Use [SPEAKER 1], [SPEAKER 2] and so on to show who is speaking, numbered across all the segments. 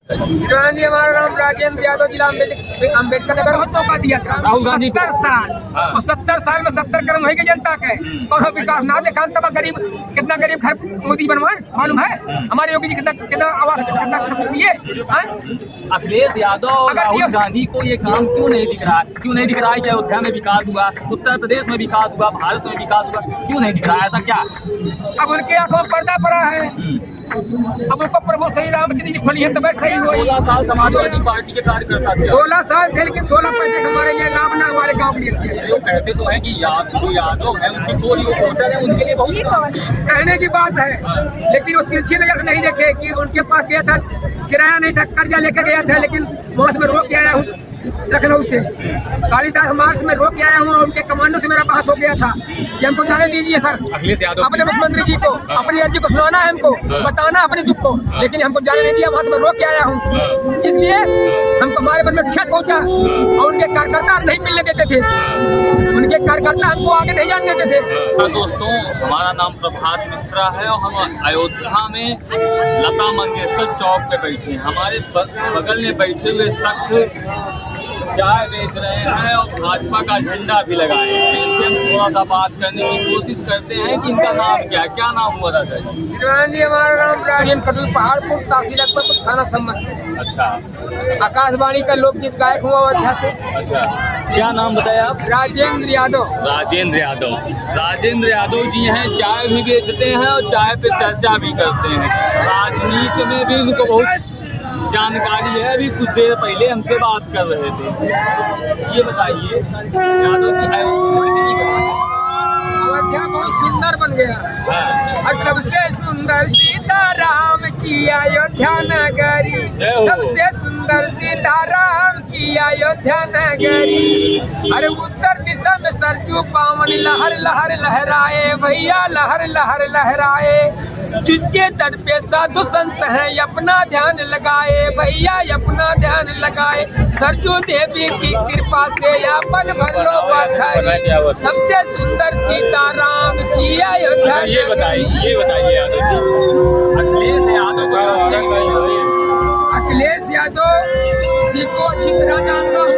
[SPEAKER 1] जी हमारा नाम राजेंद्र यादव, जिला अम्बेडकर नगर हो का दिया था।
[SPEAKER 2] राहुल गांधी
[SPEAKER 1] 70 साल और 70 साल में 70 कर्म होगी जनता के और विकास ना देखा तब गरीब कितना गरीब घर मोदी बनवाए मालूम है। हमारे योगी जी कितना आवास कितना सब दिए।
[SPEAKER 2] अखिलेश यादव और राहुल गांधी को ये काम क्यों नहीं दिख रहा है? क्यों नहीं दिख रहा है कि अयोध्या में विकास हुआ, उत्तर प्रदेश में विकास हुआ, भारत में विकास हुआ, क्यों नहीं दिख रहा है? ऐसा क्या?
[SPEAKER 1] अब उनके आंखों में पर्दा पड़ा है। अब उनको प्रभु श्री रामचंद्र जी खोली है तब सही हुई।
[SPEAKER 2] 16 साल समाजवादी पार्टी के कार्यकर्ता थे।
[SPEAKER 1] 16 साल थे लेकिन 16 पैसे हमारे लिए लाभ ना हमारे गाँव के लिए।
[SPEAKER 2] लोग कहते तो है कि जो यादव है उनकी कोई वोटर है उनके लिए बहुत
[SPEAKER 1] कहने की बात है, लेकिन वो तिरछी नजर नहीं देखे कि उनके पास गया था, किराया नहीं था, कर्जा लेकर गया था, लेकिन वहाँ से मैं रोक के आया हूँ लखनऊ से, कालीदास मार्ग में रोक के आया हूँ। उनके कमांडो से मेरा पास हो गया था कि हमको जाने दीजिए सर, अपने मुख्यमंत्री जी को अपनी अर्जी को सुनाना है, हमको बताना अपने दुख को, लेकिन हमको जाने नहीं दिया। वहाँ से मैं रोक के आया हूँ, इसलिए हमको हमारे मन में क्षत पहुँचा और उनके कार्यकर्ता नहीं मिलने देते थे, उनके कार्यकर्ता हमको आगे नहीं जाने देते थे।
[SPEAKER 2] दोस्तों, हमारा नाम प्रभात मिश्रा है और हम अयोध्या में लता मंगेशकर चौक पे बैठे हैं। हमारे बगल में बैठे हुए शख्स चाय बेच रहे हैं और भाजपा का झंडा भी लगाए हैं। इससे हम थोड़ा सा बात करने की कोशिश करते हैं कि इनका नाम क्या नाम हुआ था
[SPEAKER 1] जी? हमारा नाम राजेंद्र कटल, पहाड़पुर, तहसील अकबरपुर, थाना संबंध।
[SPEAKER 2] अच्छा,
[SPEAKER 1] आकाशवाणी का लोकगीत गायक हुआ अयोध्या से।
[SPEAKER 2] अच्छा, क्या नाम बताया आप?
[SPEAKER 1] राजेंद्र यादव।
[SPEAKER 2] राजेंद्र यादव, राजेंद्र यादव जी हैं, चाय भी बेचते हैं और चाय पे चर्चा भी करते हैं। राजनीति में भी उनको बहुत जानकारी है। अभी कुछ देर पहले हमसे बात कर रहे थे। ये बताइए, यादव की
[SPEAKER 1] अयोध्या बहुत सुंदर बन गया और सबसे सुंदर सीताराम की अयोध्या नगरी, सबसे सुंदर सीताराम की अयोध्या नगरी। अरे उत्तर दिशा में सरजू पावन लहर लहर लहराए भैया, लहर लहर लहराए। जिसके तट पे साधु संत हैं अपना ध्यान लगाए भैया, अपना ध्यान लगाए। सरजू देवी की कृपा से अपन भलो बखरी, सबसे सुंदर सीताराम की अयोध्या।
[SPEAKER 2] ये बताइए यादव जी,
[SPEAKER 1] अखिलेश यादव जी को अच्छी तरह जानता हूँ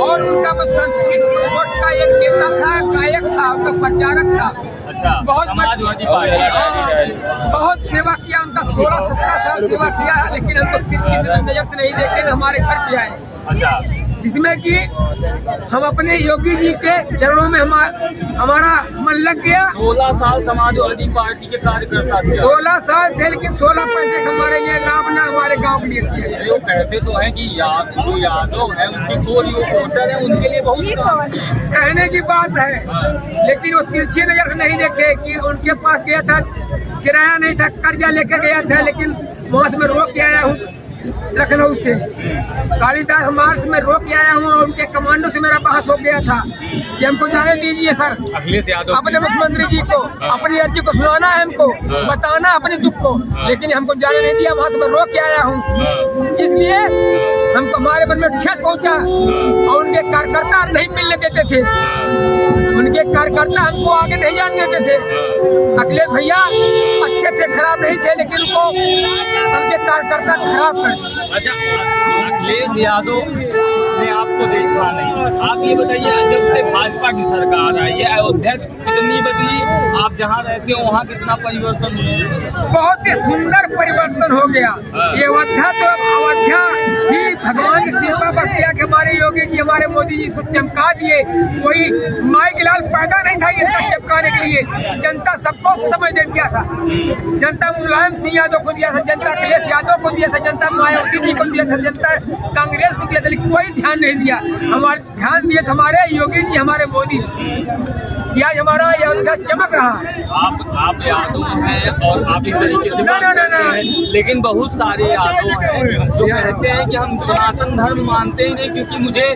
[SPEAKER 1] और उनका संस्कृत बोर्ड का एक नेता था, गायक था, उनका प्रचारक था।
[SPEAKER 2] अच्छा,
[SPEAKER 1] बहुत
[SPEAKER 2] समाजवादी पार्टी
[SPEAKER 1] बहुत सेवा किया उनका, 16-17 साल सेवा किया, लेकिन हमको तिरछी नजर से नहीं देखे, हमारे घर पे आए।
[SPEAKER 2] अच्छा,
[SPEAKER 1] जिसमें कि हम अपने योगी जी के चरणों में हमारा मन लग गया।
[SPEAKER 2] 16 साल समाजवादी पार्टी के कार्यकर्ता थे।
[SPEAKER 1] 16 साल थे लेकिन 16 पैसे हमारे लिए लाभ ना हमारे गांव के लिए किए।
[SPEAKER 2] लोग कहते तो है कि जो यादव है उनकी कोई वोटर है उनके लिए बहुत
[SPEAKER 1] कहने की बात है, लेकिन वो तिरछी नजर से नहीं देखे कि उनके पास गया था, किराया नहीं था, कर्जा लेकर गया था, लेकिन वहाँ से मैं रोक के आया हूँ लखनऊ से, कालीदास मार्ग में रोक के आया हूँ और उनके कमांडो से मेरा पास हो गया था कि हमको जाने दीजिए सर,
[SPEAKER 2] अखिलेश यादव
[SPEAKER 1] अपने मुख्यमंत्री जी को अपनी अर्जी को सुनाना है, हमको बताना अपने दुख को, लेकिन हमको जाने नहीं दिया। वहाँ से मैं रोक के आया हूँ, इसलिए हमको हमारे मन में क्षत पहुँचा और उनके कार्यकर्ता नहीं मिलने देते थे, उनके कार्यकर्ता हमको आगे नहीं जाने देते थे। अखिलेश भैया अच्छे थे, खराब नहीं थे, लेकिन उनको उनके कार्यकर्ता खराब कर दिए।
[SPEAKER 2] अच्छा, अखिलेश यादव ने आपको देखा नहीं, आप ये बताइए, जब से भाजपा की सरकार आई है अयोध्या कितनी बदली, आप जहाँ रहते हो वहाँ कितना परिवर्तन हुआ?
[SPEAKER 1] बहुत ही सुंदर परिवर्तन हो गया। ये अयोध्या तो अयोध्या ही भगवान की कृपा बरस गया कि हमारे योगी जी हमारे मोदी जी चमका दिए। कोई माई के लाल पैदा नहीं था इनका चमकाने के लिए, जनता सबको समझ दे दिया था। जनता मुलायम सिंह यादव को दिया था, जनता अखिलेश यादव को दिया था, जनता मायावती जी को दिया था, जनता कांग्रेस को दिया था, लेकिन कोई ध्यान नहीं दिया। हमारे ध्यान दिए हमारे योगी जी, हमारे मोदी जी। आज हमारा अयोध्या चमक रहा है।
[SPEAKER 2] आप यादव हैं और आप इस तरीके से बात करते हैं, लेकिन बहुत सारे यादव हैं जो कहते हैं कि हम सनातन धर्म मानते ही नहीं, क्योंकि मुझे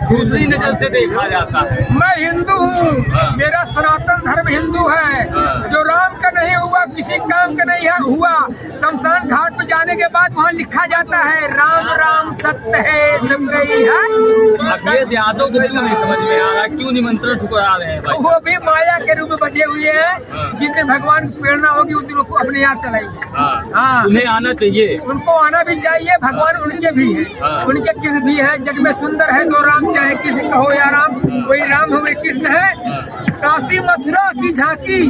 [SPEAKER 2] दूसरी नजर से देखा जाता है।
[SPEAKER 1] मैं हिंदू हूँ,
[SPEAKER 2] हाँ।
[SPEAKER 1] मेरा सनातन धर्म हिंदू है।
[SPEAKER 2] हाँ।
[SPEAKER 1] जो राम का नहीं हुआ किसी काम का नहीं हुआ, शमशान घाट पे जाने के बाद वहाँ लिखा जाता है राम राम सत्य है सब गई है।
[SPEAKER 2] अखिलेश यादव को क्यों नहीं समझ में आ रहा, क्यों निमंत्रण ठुकरा रहे हैं भाई?
[SPEAKER 1] वो भी माया के रूप में बचे हुए
[SPEAKER 2] हाँ।
[SPEAKER 1] हैं। जिस दिन भगवान की प्रेरणा होगी उस दिन वो अपने आप चलाएंगे। हाँ।
[SPEAKER 2] उन्हें आना चाहिए,
[SPEAKER 1] उनको आना भी चाहिए। भगवान उनके भी है,
[SPEAKER 2] हाँ।
[SPEAKER 1] उनके कृष्ण भी है। जग में सुंदर है दो राम, चाहे कृष्ण कहो या राम, वही राम हो वही कृष्ण है। काशी मथुरा की झांकी,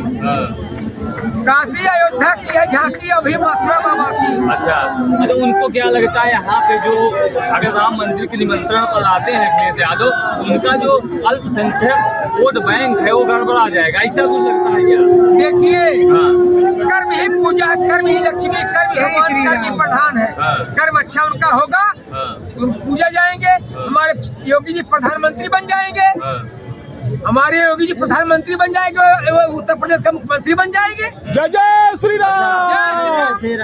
[SPEAKER 1] काशी अयोध्या की है झांकी, अभी मथुरा में बाकी।
[SPEAKER 2] अच्छा अच्छा, उनको क्या लगता है यहाँ पे जो अगर राम मंदिर के निमंत्रण पर आते हैं अखिलेश यादव, उनका जो अल्पसंख्यक वोट बैंक है वो गड़बड़ा जाएगा, ऐसा कुछ लगता है क्या?
[SPEAKER 1] देखिए,
[SPEAKER 2] हाँ।
[SPEAKER 1] कर्म ही पूजा, कर्म ही लक्ष्मी, कर्म ही भगवान, कर्म ही प्रधान है।
[SPEAKER 2] हाँ।
[SPEAKER 1] कर्म अच्छा उनका होगा,
[SPEAKER 2] हाँ।
[SPEAKER 1] उन पूजा जाएंगे। हमारे योगी जी प्रधानमंत्री बन जाएंगे,
[SPEAKER 2] हाँ।
[SPEAKER 1] हमारे योगी जी प्रधानमंत्री बन जाएंगे, वो उत्तर प्रदेश का मुख्यमंत्री बन जाएंगे।
[SPEAKER 3] जय जय श्री राम।
[SPEAKER 1] जय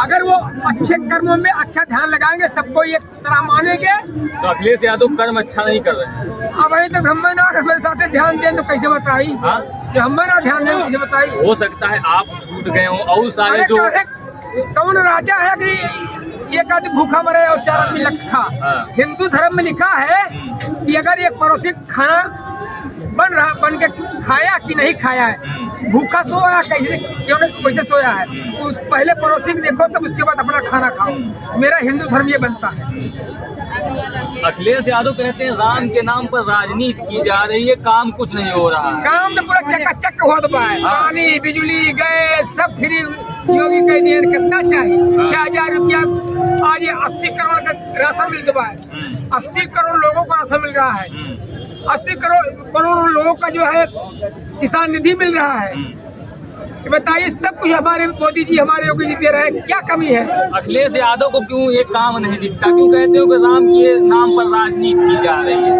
[SPEAKER 1] अगर वो अच्छे कर्मों में अच्छा ध्यान लगाएंगे, सबको एक तरह मानेंगे।
[SPEAKER 2] तो अखिलेश यादव कर्म अच्छा नहीं कर रहे हैं।
[SPEAKER 1] अब अभी तक हम ना हमारे साथ ध्यान दें तो कैसे बताई?
[SPEAKER 2] हाँ?
[SPEAKER 1] जो हम ना ध्यान दें कैसे बताई?
[SPEAKER 2] हो सकता है आप छूट गए हो और सारे
[SPEAKER 1] अरे
[SPEAKER 2] जो
[SPEAKER 1] कौन राजा है कि एक आदमी भूखा मरे और 4 आदमी लखा?
[SPEAKER 2] हाँ।
[SPEAKER 1] हिंदू धर्म में लिखा है कि अगर एक पड़ोसी खाना बन के खाया कि नहीं खाया है, भूखा सोया कैसे सोया है, उस पहले पड़ोसी को देखो तब उसके बाद अपना खाना खाओ। मेरा हिंदू धर्म ये बनता है।
[SPEAKER 2] अखिलेश यादव कहते हैं राम के नाम पर राजनीति की जा रही है, काम कुछ नहीं हो रहा है।
[SPEAKER 1] काम तो पूरा चकाचक हो दबा है।
[SPEAKER 2] हाँ।
[SPEAKER 1] पानी बिजली गैस सब फ्री। योगी कह दिए कितना चाहिए? 6,000 रुपया। आज ये 80 करोड़ का राशन मिल दबा है। 80 करोड़ लोगों को राशन मिल रहा है। 80 करोड़ लोगों का जो है किसान निधि मिल रहा है। बताइए, सब कुछ हमारे मोदी जी हमारे योगी जी दे रहे हैं, क्या कमी है?
[SPEAKER 2] अखिलेश यादव को क्यों ये काम नहीं दिखता? क्यों कहते हो कि राम के नाम पर राजनीति की जा रही है?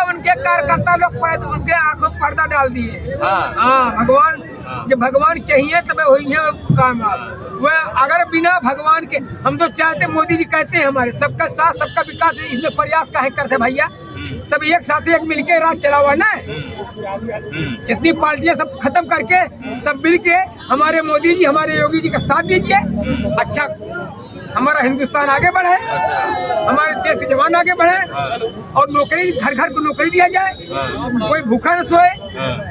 [SPEAKER 1] उनके कार्यकर्ता लोग उनके आंखों में पर्दा डाल दिए।
[SPEAKER 2] हाँ।
[SPEAKER 1] भगवान,
[SPEAKER 2] हाँ।
[SPEAKER 1] जब भगवान चाहिए तब वही है काम। वह अगर बिना भगवान के, हम तो चाहते, मोदी जी कहते हैं हमारे सबका साथ सबका विकास, इसमें प्रयास काहे करते भैया? सब एक साथ एक मिलके राज चलावा ना, जितनी पार्टियां सब खत्म करके सब मिलके हमारे मोदी जी हमारे योगी जी का साथ दीजिए। अच्छा, हमारा हिंदुस्तान आगे बढ़े, हमारे देश के जवान आगे बढ़े और नौकरी, घर घर को नौकरी दिया जाए, कोई भूखा न सोए।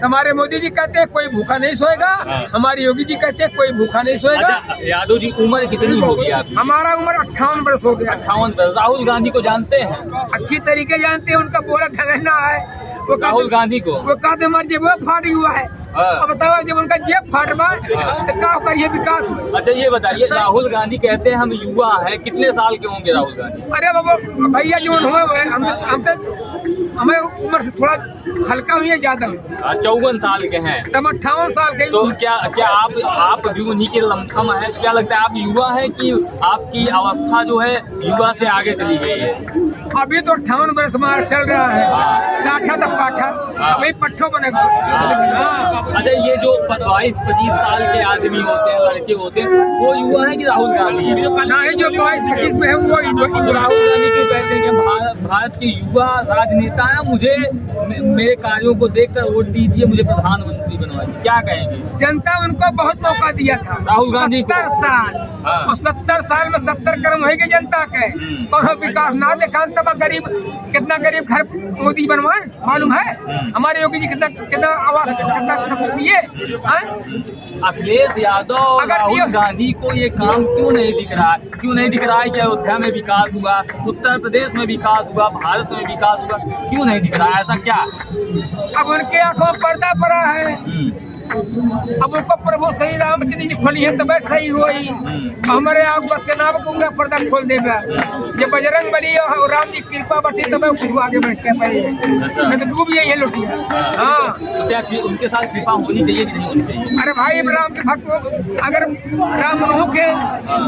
[SPEAKER 1] हमारे मोदी जी कहते हैं कोई भूखा नहीं सोएगा, हमारे योगी जी कहते हैं कोई भूखा नहीं सोएगा।
[SPEAKER 2] अच्छा, यादव जी उम्र कितनी होगी आपकी?
[SPEAKER 1] हमारा उम्र 58 वर्ष हो गया।
[SPEAKER 2] 58 वर्ष। राहुल गांधी को जानते हैं?
[SPEAKER 1] अच्छी तरीके जानते हैं, उनका बोला ठगना है। वो
[SPEAKER 2] राहुल गांधी को
[SPEAKER 1] वो कहते हमारे जेब फाट हुआ है। अब बताओ, जब उनका जेब फाटवा तो क्या करिए विकास में?
[SPEAKER 2] अच्छा ये बताइए, राहुल गांधी कहते हैं हम युवा हैं, कितने साल के होंगे राहुल गांधी?
[SPEAKER 1] अरे बाबा भैया, जो हमें उम्र से थोड़ा हल्का हुई है, ज्यादा हुई।
[SPEAKER 2] 54 साल के हैं।
[SPEAKER 1] तब 58 साल के।
[SPEAKER 2] तो क्या आप भी उन्हीं के लमसम है? क्या लगता है आप युवा है कि आपकी अवस्था जो है युवा से आगे चली गई है?
[SPEAKER 1] अभी तो 58 वर्ष हमारा चल रहा है। साठा तब पाठा, अभी पट्ठो बनेगा।
[SPEAKER 2] अच्छा, ये जो 22-25 साल के आदमी होते हैं, लड़के होते हैं, वो युवा है कि राहुल गांधी है?
[SPEAKER 1] ना ही जो 22-25 में है वो
[SPEAKER 2] राहुल गांधी क्यों कहते हैं कि भारत के युवा राजनेता है, मुझे मेरे कार्यों को देखकर वोट दीजिए, मुझे प्रधानमंत्री बनवाइए? क्या कहेंगे?
[SPEAKER 1] जनता उनको बहुत मौका दिया था,
[SPEAKER 2] राहुल गांधी को।
[SPEAKER 1] 70 साल। और 70 साल में 70 कर्म होगी जनता के। और विकास ना देखा तब गरीब, कितना गरीब घर मोदी बनवाए मालूम है? हमारे योगी जी कितना आवास कितना दिए।
[SPEAKER 2] अखिलेश यादव, राहुल गांधी को ये काम क्यों नहीं दिख रहा है? क्यों नहीं दिख रहा है कि अयोध्या में विकास हुआ, उत्तर प्रदेश में विकास हुआ, भारत में विकास हुआ, क्यों नहीं दिख रहा है? ऐसा क्या?
[SPEAKER 1] अब उनके आंखों में पर्दा पड़ा है। अब उनको प्रभु सही रामचंद्र जी खोली है तब सही हुई। हमारे आग बस के नाम को पर्दा खोल देगा। जब बजरंग बली और राम जी कृपा बरती तब कुछ आगे बढ़ के पाई है। मैं तो डूब यही है लुटिया। हाँ,
[SPEAKER 2] तो क्या उनके साथ कृपा होनी चाहिए कि नहीं होनी चाहिए?
[SPEAKER 1] अरे भाई, राम के भक्त को अगर राम उन्हों के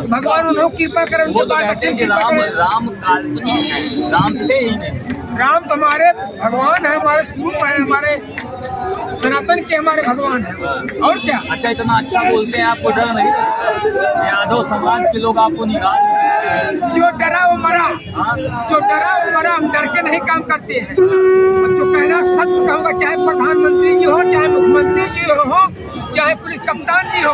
[SPEAKER 1] भगवान उन्हों कृपा करें,
[SPEAKER 2] वो तो कहते हैं कि राम काल्पनिक है, राम थे ही नहीं।
[SPEAKER 1] राम तो हमारे भगवान है, हमारे स्वरूप है, हमारे सनातन के हमारे भगवान है। और क्या?
[SPEAKER 2] अच्छा, इतना अच्छा बोलते हैं, आपको डर नहीं? यादव समाज के लोग आपको निकाल
[SPEAKER 1] जो डरा वो मरा, जो डरा वो मरा। हम डर के नहीं काम करते हैं। और जो कहना सत्य कहूँगा, चाहे प्रधानमंत्री जी हो, चाहे मुख्यमंत्री जी हो, चाहे पुलिस कप्तान जी हो,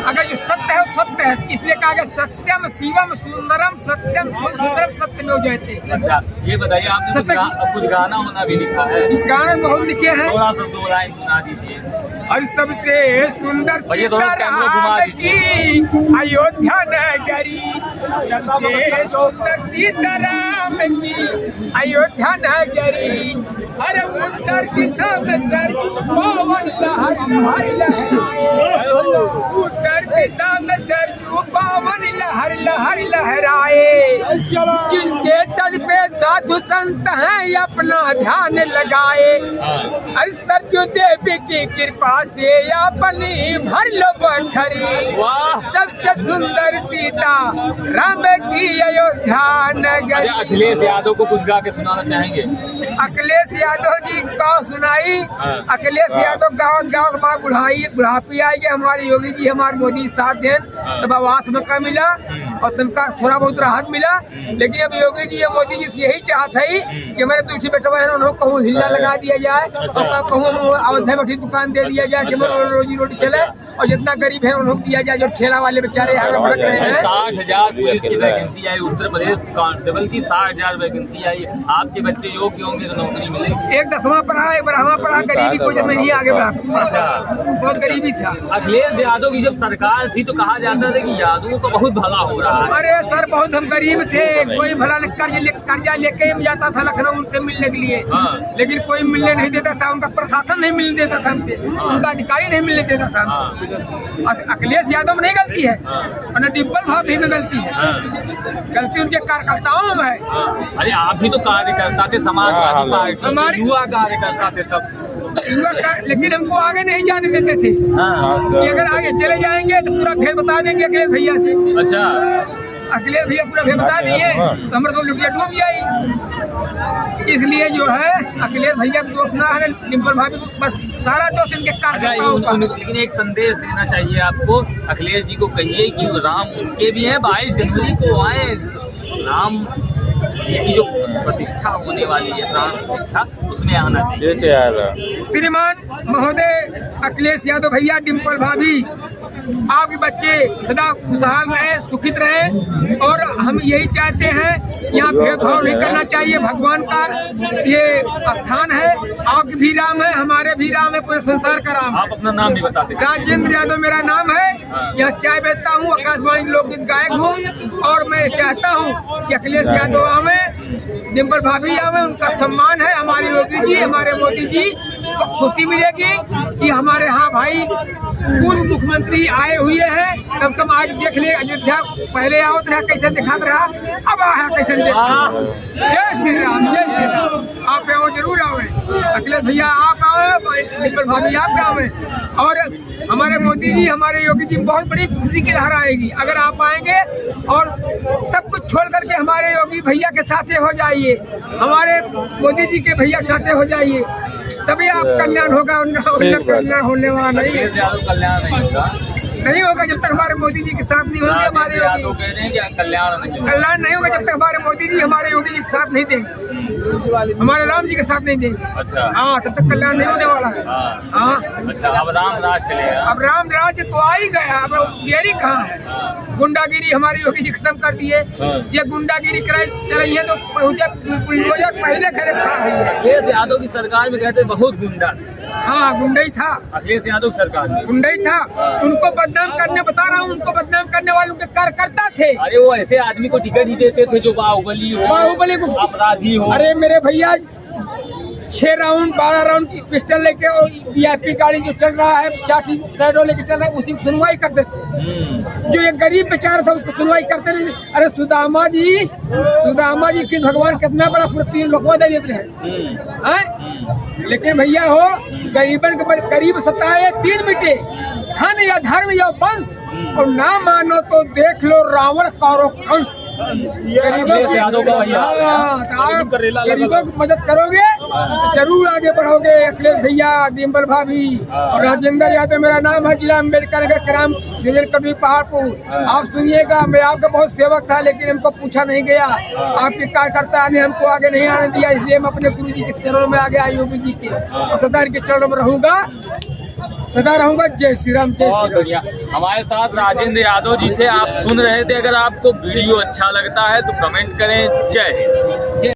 [SPEAKER 1] अगर ये सत्य है वो सत्य है। इसलिए कहा गया सत्यम शिवम सुंदरम सत्यम सुंदरम सत्य में जाते।
[SPEAKER 2] अच्छा ये बताइए, आपने कुछ गाना होना भी लिखा है?
[SPEAKER 1] गाने बहुत लिखे हैं,
[SPEAKER 2] थोड़ा सा 2 लाइन सुना दीजिए।
[SPEAKER 1] और सबसे सुंदर
[SPEAKER 2] भैया थोड़ा कैमरा घुमा दीजिए।
[SPEAKER 1] अयोध्या नगरी, सबसे सुंदर सीताराम की अयोध्या नगरी। अरे उत्तर दिशा में सरयू पवन लहर लहराए, उत्तर दिशा में सरयू पवन लहर लहराए। जिसके तल पे साधु संत हैं अपना ध्यान लगाए, सरयू देवी की कृपा से अपनी भर लो बखरी। सबसे सुंदर सीता राम की अयोध्या नगरी।
[SPEAKER 2] अखिलेश यादव को कुछ गा के सुनाना चाहेंगे?
[SPEAKER 1] अखिलेश यादव जी का सुनाई। अखिलेश यादव गाँव बाग बुढ़ापी आएगी। हमारे योगी जी हमारे मोदी साथ दें तब आवास मौका मिला और तनका थोड़ा बहुत राहत मिला। लेकिन अब योगी जी और मोदी जी से यही चाहत है कि हमारे तुलसी बेटवा है उन्होंने कहूँ हिल्ला लगा दिया जाए और कहूँ अयोध्या बैठी दुकान दे दिया जाए कि हमारे रोजी रोटी चले, और जितना गरीब है उन्होंने दिया जाए। जो ठेला वाले बेचारे यहाँ भड़क रहे हैं।
[SPEAKER 2] 60,000 पुलिस की वैकेंसी आई, उत्तर प्रदेश कांस्टेबल की 60,000 वैकेंसी आई। आपके बच्चे योग्य होंगे तो नौकरी मिलेगी।
[SPEAKER 1] एक 10वां पढ़ा, एक 12वां पढ़ा, गरीबी को जब मैं नहीं आगे बढ़ा।
[SPEAKER 2] अच्छा,
[SPEAKER 1] बहुत गरीबी था।
[SPEAKER 2] अखिलेश यादव की जब सरकार थी तो कहा जाता था कि यादवों का बहुत भला हो रहा है।
[SPEAKER 1] अरे सर बहुत हम गरीब थे, कोई भला कर्जा लेके जाता था लखनऊ उनसे मिलने के लिए। लेकिन कोई मिलने नहीं देता था, उनका प्रशासन नहीं मिलने देता था हमसे, उनका अधिकारी नहीं मिलने देता था। अखिलेश यादव में नहीं गलती है और न डिम्पल भाभी में गलती है, गलती उनके कार्यकर्ताओं में है।
[SPEAKER 2] अरे आप भी तो कार्यकर्ता थे, समाजवादी पार्टी हमारे युवा कार्यकर्ता थे तब।
[SPEAKER 1] लेकिन हमको आगे नहीं जाने देते थे कि अगर आगे चले जाएंगे तो पूरा भेद बता देंगे अखिलेश भैया से।
[SPEAKER 2] अच्छा,
[SPEAKER 1] अखिलेश भैया पूरा भेद बता दिए तो हमारे तो लुटिया डूब जाए। इसलिए जो है अखिलेश भैया को दोष ना है, डिम्पल भाभी को बस सारा दोष इनके कार्यकर्ताओं का।
[SPEAKER 2] लेकिन एक संदेश देना चाहिए आपको, अखिलेश जी को कहिए कि राम उनके भी हैं, 22 जनवरी को आए। राम की जो प्रतिष्ठा होने वाली है, प्राण प्रतिष्ठा, उसमें आना चाहिए।
[SPEAKER 1] श्रीमान महोदय अखिलेश यादव भैया, डिम्पल भाभी, आपके बच्चे सदा खुशहाल रहे, सुखित रहे। और हम यही चाहते हैं, यहाँ भेदभाव नहीं करना चाहिए। भगवान का ये स्थान है, आपके भी राम है, हमारे भी राम है, पूरे संसार का राम है।
[SPEAKER 2] आप अपना नाम भी बता दें।
[SPEAKER 1] राजेंद्र यादव मेरा नाम है, यहाँ चाय बेचता हूँ, आकाशवाणी लोकगीत गायक हूँ। और मैं चाहता हूँ कि अखिलेश यादव आवे, डिम्पल भाभी आवे, उनका सम्मान है। हमारे योगी जी, हमारे मोदी जी को खुशी मिलेगी कि हमारे यहाँ भाई पूर्व मुख्यमंत्री आए हुए हैं। कम कम आज देख ले, अयोध्या पहले आओ तो कैसे दिखाता रहा, अब आया कैसे देखा। जय श्री राम, जय श्री राम। आप आओ, जरूर आओ। अखिलेश भैया आप आओ, डिम्पल भाभी आप आओ। और हमारे मोदी जी, हमारे योगी जी, बहुत बड़ी खुशी की लहर आएगी अगर आप आएंगे। और सब कुछ छोड़ करके हमारे योगी भैया के साथ हो जाइए, हमारे मोदी जी के भैया साथ हो जाइए, तभी आप कल्याण होगा। उनका कल्याण होने वाला नहीं है,
[SPEAKER 2] कल्याण
[SPEAKER 1] नहीं होगा जब तक हमारे मोदी जी के साथ नहीं होंगे। हमारे
[SPEAKER 2] यादव कह रहे हैं कि
[SPEAKER 1] कल्याण नहीं होगा जब तक हमारे मोदी जी हमारे योगी जी के साथ नहीं देंगे, हमारे राम जी के साथ नहीं देंगे।
[SPEAKER 2] अच्छा,
[SPEAKER 1] हाँ, तब तक कल्याण नहीं होने वाला है। हाँ,
[SPEAKER 2] अच्छा, अब राम राज चलेगा।
[SPEAKER 1] अब राम राज तो आ ही गया, अब देरी कहाँ है। गुंडागिरी हमारे योगी जी खत्म कर दिए। ये गुंडागिरी चलाई है तो बुलडोजर पहले खड़े खड़ा है।
[SPEAKER 2] अखिलेश यादव की सरकार में कहते बहुत गुंडा।
[SPEAKER 1] हाँ, गुंडा ही था
[SPEAKER 2] अखिलेश यादव सरकार में,
[SPEAKER 1] गुंडा ही था। उनको बदनाम करने, बता रहा हूँ, उनको बदनाम करने वाले उनके कार्यकर्ता थे।
[SPEAKER 2] अरे वो ऐसे आदमी को टिकट ही देते थे जो बाहुबली हो,
[SPEAKER 1] बाहुबली को
[SPEAKER 2] अपराधी हो।
[SPEAKER 1] अरे मेरे भैया 6 राउंड 12 राउंड की पिस्टल लेके और VIP गाड़ी जो चल रहा है, चाटी सैडो लेके चल रहा है, उसी की सुनवाई करते थे। जो एक गरीब बेचारा था उसको सुनवाई करते नहीं। अरे सुदामा जी कि भगवान कितना बड़ा पूरा लोकवा दे देते हैं। लेकिन भैया हो, गरीबन के गरीब सताए 3 मिटे, धन या धर्म या वंश, और ना मानो तो देख लो रावण कौरव कंस। गरीबों की मदद करोगे जरूर आगे बढ़ोगे। अखिलेश भैया, डिम्पल भाभी और राजेंद्र यादव मेरा नाम है, जिला अम्बेडकर नगर, ग्राम जिले कभी पहाड़पुर। आप सुनिएगा, मैं आपका बहुत सेवक था, लेकिन हमको पूछा नहीं गया। आपके कार्यकर्ता ने हमको आगे नहीं आने दिया, इसलिए हम अपने गुरु जी के चरणों में आ गया, योगी जी के, और सदा के चरणों में रहूंगा, सदा रहूंगा। जय श्री राम, जय
[SPEAKER 2] बहुत
[SPEAKER 1] श्री राम।
[SPEAKER 2] बढ़िया। हमारे साथ राजेंद्र यादव जी थे, आप सुन रहे थे। अगर आपको वीडियो अच्छा लगता है तो कमेंट करें। जय हिंद।